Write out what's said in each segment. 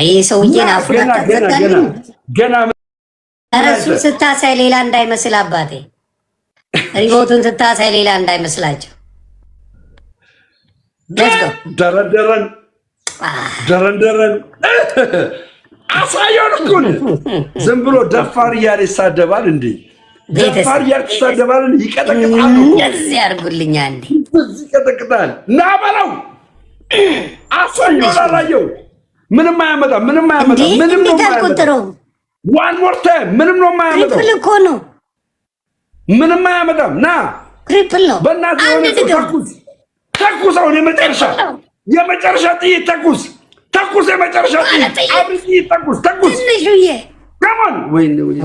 ይሄ ሰውዬን አፉን አታዘጋልኝ። ገና እሱን ስታሳይ ሌላ እንዳይመስል አባቴ፣ ሪሞቱን ስታሳይ ሌላ እንዳይመስላቸው። ደረደረን አሳየን እኮ ዝም ብሎ ደፋር እያለ ይሳደባል እንዴ? ደፋር እያለ ይሳደባል፣ ይቀጠቅጣል። እንደዚህ ያርጉልኛ እንዴ? ይቀጠቅጣል። ና በለው አሳየን። አላየው ምንም አያመጣም። ምንም ነው አልቆጠረውም። ዋን ሞር ታይም ምንም ነው የማያመጣው። ትሪፕል እኮ ነው። ምንም አያመጣም። ና ትሪፕል ነው። በእናትህ ተኩስ። አሁን የመጨረሻ ጥይት ተኩስ። የመጨረሻ ጥይት አብሪ ጥይት ተኩስ። ትንሹዬ ከማን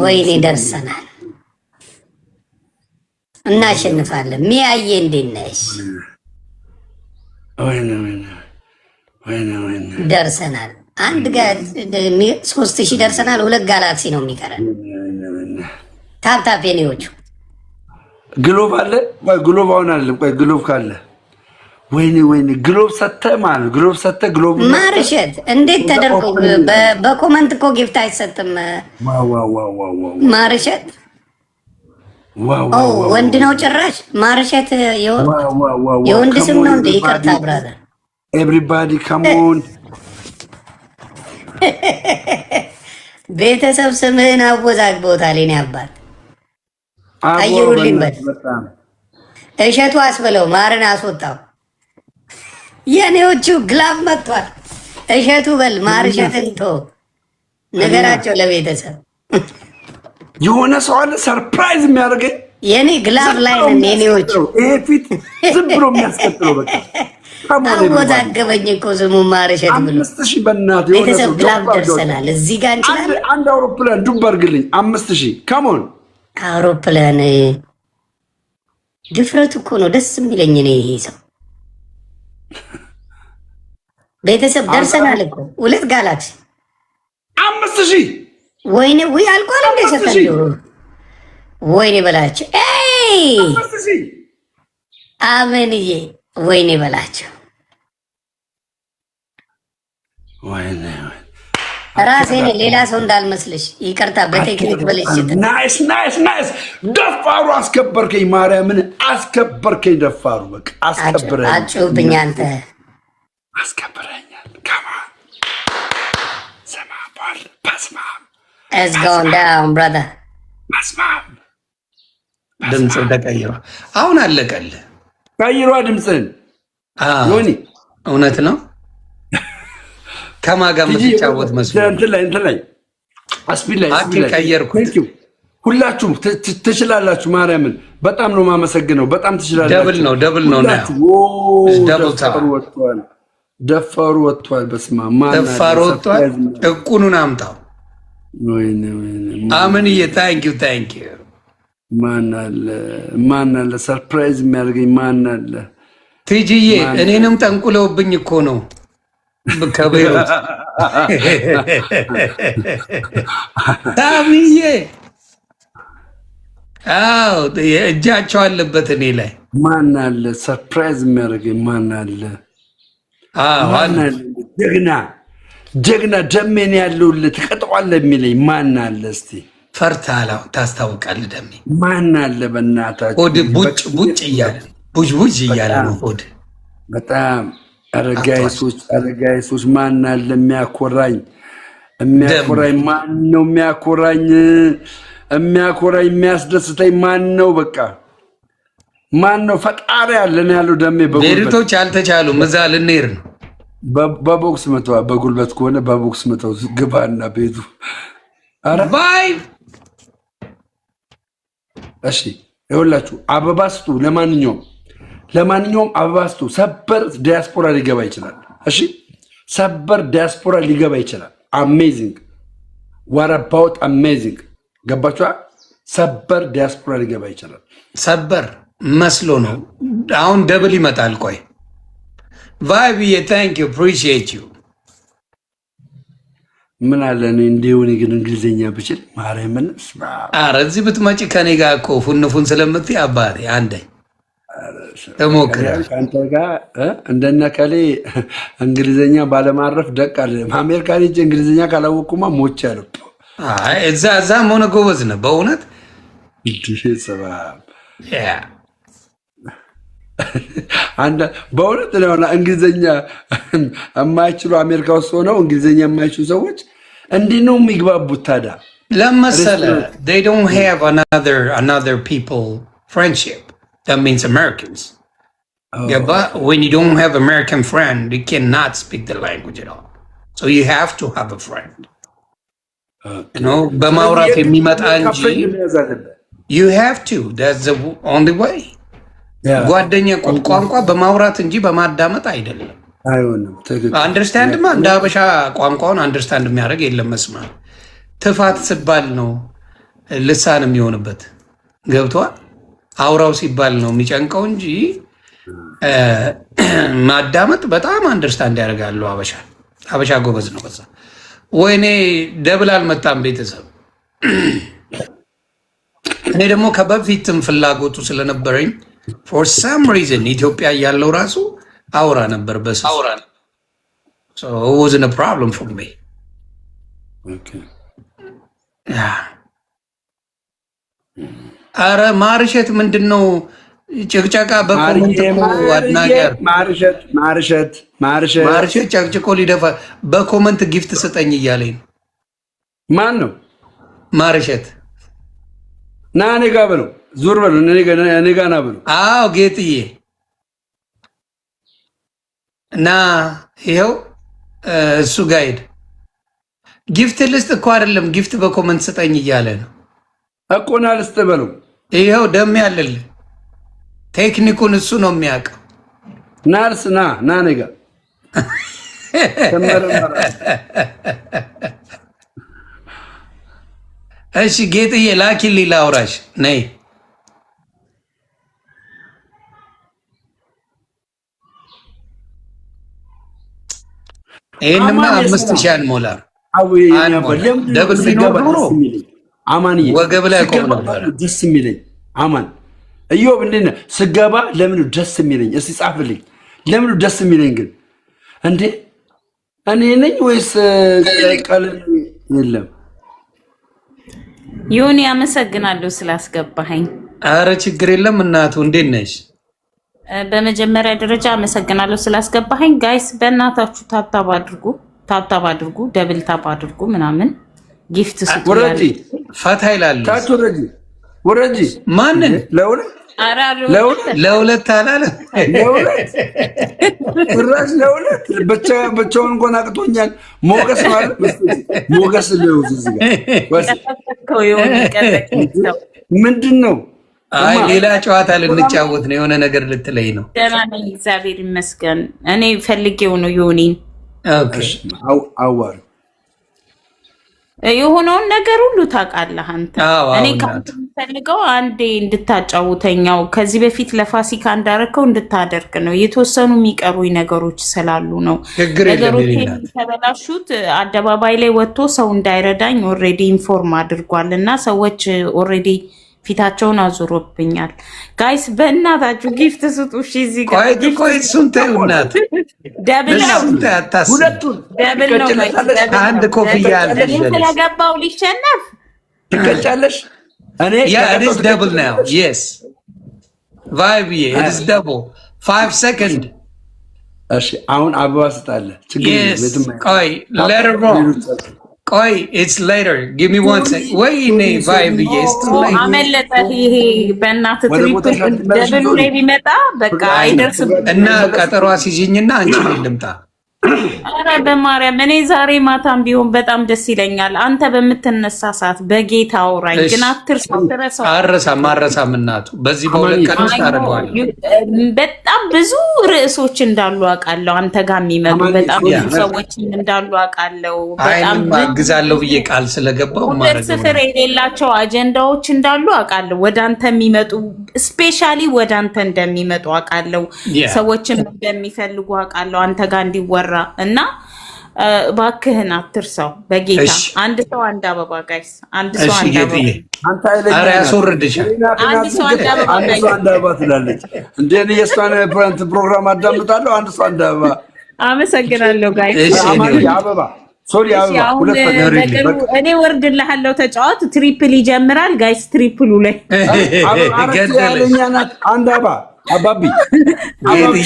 ወይኔ ደርሰናል። እናሸንፋለን። ሚያዬ እንዴት ነሽ? ደርሰናል። አንድ ጋር 3000 ደርሰናል። 2 ጋላክሲ ነው የሚቀረን። ታፕታፕ የኔዎቹ ግሎብ አለ። ቆይ ግሎብ አሁን አይደለም። ቆይ ግሎብ ካለ ወይኔ ግሎብ ሰተህ ማለት ግሎብ ሰተህ ግሎብ ማርሸት እንዴት ተደርጎ በኮመንት እኮ ጊፍት አይሰጥም። ማርሸት ወንድ ነው ጭራሽ። ማርሸት የወንድ ስም ነው እንዴ? ይቅርታ ብራዘር። ኤቭሪባዲ ካሞን ቤተሰብ ስምህን አወዛግቦታል። የኔ አባት አይሩልኝ በል። እሸቱ አስበለው። ማርን አስወጣው። የኔዎቹ ግላብ መጥቷል። እሸቱ በል ማር እሸትን ቶ ነገራቸው ለቤተሰብ። የሆነ ሰው አለ ሰርፕራይዝ የሚያደርገኝ። የኔ ግላብ ላይ ነን የኔዎቹ። ይሄ ፊት ዝም ብሎ የሚያስቀጥለው በቃ አወዛገበኝ እኮ ስሙ ማር እሸት ብሎ። 5000 በእናትህ ቤተሰብ ግላብ ደርሰናል። እዚህ ጋር እንችላለን። አንድ አውሮፕላን ዱብ አድርግልኝ። 5000 ካሞን አውሮፕላን። ድፍረቱ እኮ ነው ደስ የሚለኝ ነው ይሄ ሰው። ቤተሰብ ደርሰናል እኮ 2 ጋላክሲ 5000። ወይኔ ወይ አልቋል እንደ ሰከንዶ። ወይኔ በላቸው። አመንዬ ወይኔ በላቸው። ራሴን ሌላ ሰው እንዳልመስልሽ ይቅርታ። በቴክኒክ በልሽት። ናይስ። ደፋሩ አስከበርከኝ። ማርያምን አስከበርከኝ። ደፋሩ በቃ አስከብረኝ። አጭውብኝ አንተ አስከብረኛል። ካማ ሰማባል በስማ It's going down brother። በስማ ድምጽ ተቀይሯ። አሁን አለቀልህ። ቀይሯ ድምጽን ዮኒ እውነት ነው። ከማን ጋር የምትጫወት መስሎኝ እንትን ላይ አስፒል ላይ ቀየርኩት። ሁላችሁም ትችላላችሁ። ማርያምን በጣም ነው የማመሰግነው። በጣም ትችላላችሁ። ደብል ነው ደፋሩ ወጥቷል። በስማ ደፋሩ ወጥቷል። እቁኑን አምጣው። አመንዬ ታንኪዩ። ማን አለ ሰርፕራይዝ የሚያደርገኝ? ማን አለ? ቲጂዬ እኔንም ጠንቁለውብኝ እኮ ነው ከቤሩት። ታምዬ አዎ እጃቸው አለበት እኔ ላይ። ማን አለ ሰርፕራይዝ የሚያደርገኝ? ማን አለ? ጀግና ደሜን ያለውልህ ትቀጥቋለህ የሚለኝ ማን አለ? እስቲ ፈርታላው ታስታውቃለህ። ደሜ ማን አለ? በእናታችሁ ሆድ ቡጭ እያለ ቡጅ እያለ ነው ሆድ። በጣም አረጋይሶች ማን አለ? የሚያኮራኝ ማን ነው? የሚያኮራኝ የሚያስደስተኝ ማን ነው? በቃ ማን ነው? ፈጣሪ አለ ነው ያለው። ደሜ ቤሪቶች አልተቻሉም። እዛ ልንሄድ ነው። በቦክስ መተዋ። በጉልበት ከሆነ በቦክስ መተው። ግባና ቤቱ ባይ። እሺ ይኸውላችሁ አበባ ስጡ። ለማንኛውም አበባ ስጡ። ሰበር ዲያስፖራ ሊገባ ይችላል። እሺ ሰበር ዲያስፖራ ሊገባ ይችላል። አሜዚንግ ዋራባውት አሜዚንግ። ገባችኋ? ሰበር ዲያስፖራ ሊገባ ይችላል። ሰበር መስሎ ነው። አሁን ደብል ይመጣል። ቆይ ቫይብዬ ታንክ ዩ አፕሪሺየት ዩ። ምን አለ እኔ እንዲሁን ግን እንግሊዝኛ ብችል ማርያምን። ኧረ እዚህ ብትመጪ ከኔ ጋር እኮ ፉን ስለምትይ አባቴ አንደኝ ተሞክረ ከአንተ ጋር እንደነከሌ እንግሊዝኛ ባለማረፍ ደቅ አለ። አሜሪካን ሂጅ እንግሊዝኛ ካላወቅኩማ ሞች ያለው እዛም ሆነ ጎበዝ ነህ በእውነት በእውነት እንግሊዝኛ የማይችሉ አሜሪካ ውስጥ ሆነው እንግሊዝኛ የማይችሉ ሰዎች እንዲህ ነው የሚግባቡት። ታዲያ ለመሰለ they don't have another people friendship. That means Americans. But when you don't have American friend, you cannot speak the language at all. So you have to have a friend. በማውራት የሚመጣ እንጂ you have to. That's the only way. ጓደኛ ቋንቋ በማውራት እንጂ በማዳመጥ አይደለም። አንደርስታንድማ እንደ ሀበሻ ቋንቋውን አንደርስታንድ የሚያደርግ የለም። መስማት ትፋት ስባል ነው ልሳን የሚሆንበት ገብቷል። አውራው ሲባል ነው የሚጨንቀው እንጂ ማዳመጥ በጣም አንደርስታንድ ያደርጋሉ። ሀበሻ ጎበዝ ነው በዛ። ወይኔ ደብል አልመጣም ቤተሰብ። እኔ ደግሞ ከበፊትም ፍላጎቱ ስለነበረኝ ፎር ሳም ሪዝን ኢትዮጵያ ያለው ራሱ አውራ ነበር በስ so it wasn't a problem for me. አረ ማርሸት ምንድነው ጭቅጨቃ በኮመንት አድናገር ማርሸት ጨቅጭቆ ሊደፋ በኮመንት ጊፍት ስጠኝ እያለኝ ነው። ማን ነው ማርሸት? ና እኔ ጋር በለው ዙር በለው እኔ ጋር ና በለው። አዎ ጌጥዬ እና ይኸው እሱ ጋይድ ጊፍት ልስጥ እኮ አይደለም ጊፍት በኮመንት ስጠኝ እያለ ነው እኮ። ና ልስጥ በለው። ይኸው ደም ያለልህ ቴክኒኩን እሱ ነው የሚያውቀው። ናርስ ና እኔ ጋር እሺ ጌጥዬ ላኪልኝ ላውራሽ ነይ። ይህንማ 5000 አንሞላም። ደብል ቢኖር ኖሮ ወገብ ላይ ቆም ነበር። ደስ የሚለኝ አማን እዮብ እንዴት ነህ? ስገባ ለምን ደስ የሚለኝ እስቲ ጻፍልኝ። ለምን ደስ የሚለኝ ግን እንዴ እኔ ነኝ ወይስ ቀለም የለም? ዮኒ አመሰግናለሁ ስላስገባኸኝ። አረ ችግር የለም እናቱ እንዴት ነሽ? በመጀመሪያ ደረጃ አመሰግናለሁ ስላስገባኸኝ። ጋይስ በእናታችሁ ታብታብ አድርጉ፣ ደብል ታብ አድርጉ ምናምን ጊፍት ስጡ። ወረጂ ፈታ ይላል። ታች ወረጂ ማንን ለሁለት አላለ ለሁለት ብቻውን እንኳን አቅቶኛል። ሞገስ ማለት ሞገስ ምንድን ነው? አይ ሌላ ጨዋታ ልንጫወት ነው። የሆነ ነገር ልትለይ ነው? ደህና ነኝ እግዚአብሔር ይመስገን። እኔ ፈልጌው ነው ዮኒን። ኦኬ አዋሪ የሆነውን ነገር ሁሉ ታውቃለህ አንተ። እኔ ከምፈልገው አንዴ እንድታጫውተኛው ከዚህ በፊት ለፋሲካ እንዳረከው እንድታደርግ ነው። የተወሰኑ የሚቀሩኝ ነገሮች ስላሉ ነው። ነገሮች የተበላሹት አደባባይ ላይ ወጥቶ ሰው እንዳይረዳኝ ኦልሬዲ ኢንፎርም አድርጓል እና ሰዎች ኦልሬዲ ፊታቸውን አዙሮብኛል። ጋይስ በእናታችሁ ጊፍት ስጡ። እሺ እዚህ ጋር ቆይ እሱን ተይው እናት። ደብል ነው ሁለቱን ደብል ነው። አንድ ኮፍያ አለሽ ስለገባው ሊሸነፍ ትቀጫለሽ። እኔ it's double now. Yes. Vibe it is double. 5 seconds. እሺ አሁን አበባ ስጣለ ችግር ቆይ let her roll. ቆይ it's later. Give me 1 second. ወይኔ vibe yes. አመለጠህ። ይሄ በእናትህ ትሪፕል ደብሉ ላይ ቢመጣ በቃ አይደርስም እና ቀጠሮ አስይዥኝና አንቺ ልምጣ። ኧረ በማርያም እኔ ዛሬ ማታም ቢሆን በጣም ደስ ይለኛል። አንተ በምትነሳ ሰዓት በጌታ አውራኝ፣ ግን አትርሳው። አረሳም እናቱ በዚህ በሁለት ቀን ውስጥ አደርገዋለሁ። በጣም ብዙ ርዕሶች እንዳሉ አውቃለሁ። አንተ ጋር የሚመጡ በጣም ብዙ ሰዎች እንዳሉ አውቃለሁ። በጣም አግዛለሁ ብዬ ቃል ስለገባው ማለት ነው። ስፍር የሌላቸው አጀንዳዎች እንዳሉ አውቃለሁ። ወደ አንተ የሚመጡ ስፔሻሊ ወደ አንተ እንደሚመጡ አውቃለሁ። ሰዎችን እንደሚፈልጉ አውቃለሁ አንተ ጋር እንዲወራ እና እባክህን አትርሳው በጌታ። አንድ ሰው አንድ አበባ ጋይስ፣ አንድ ሰው አንድ አበባ። ኧረ ያስወርድሻል። አንድ ሰው አንድ አበባ ጋይስ፣ አንድ አበባ ትላለች እንዴ? እኔ የእሷን ፕሮግራም አዳምጣለሁ። አንድ ሰው አንድ አበባ። አመሰግናለሁ ጋይስ። አበባ ሶሪ አበባ። እኔ ወርድልሃለሁ። ተጫዋት ትሪፕል ይጀምራል ጋይስ። ትሪፕሉ ላይ አንድ አበባ አባቢ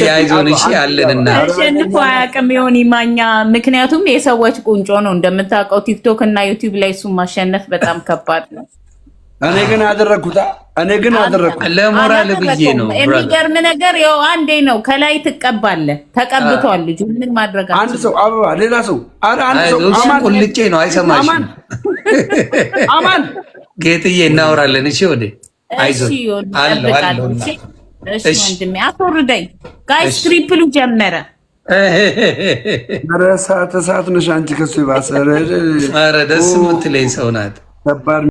ያይዞን እሺ አለንና አሸንፎ አያውቅም ይሆን ይማኛ። ምክንያቱም የሰዎች ቁንጮ ነው እንደምታውቀው ቲክቶክ እና ዩቲዩብ ላይ እሱን ማሸነፍ በጣም ከባድ ነው። እኔ ግን አደረኩት ለሞራል ብዬ ነው። የሚገርም ነገር ያው አንዴ ነው ከላይ ትቀባለህ። ተቀብቷል ልጁ ምን ማድረግ አንድ ሰው አበባ ሌላ ሰው አንድ ሰው አማን ቁልጬ ነው አይሰማሽም። አማን ጌትዬ እናወራለን። እሺ ወዴ አይዞህ አለው እሺ ወንድሜ አትወርደኝ ጋይስ። ትሪፕሉ ጀመረ። ኧረ ሰዓት ነሽ አንቺ ከሱ ይባሰ። ኧረ ደስ የምትለኝ ሰው ናት።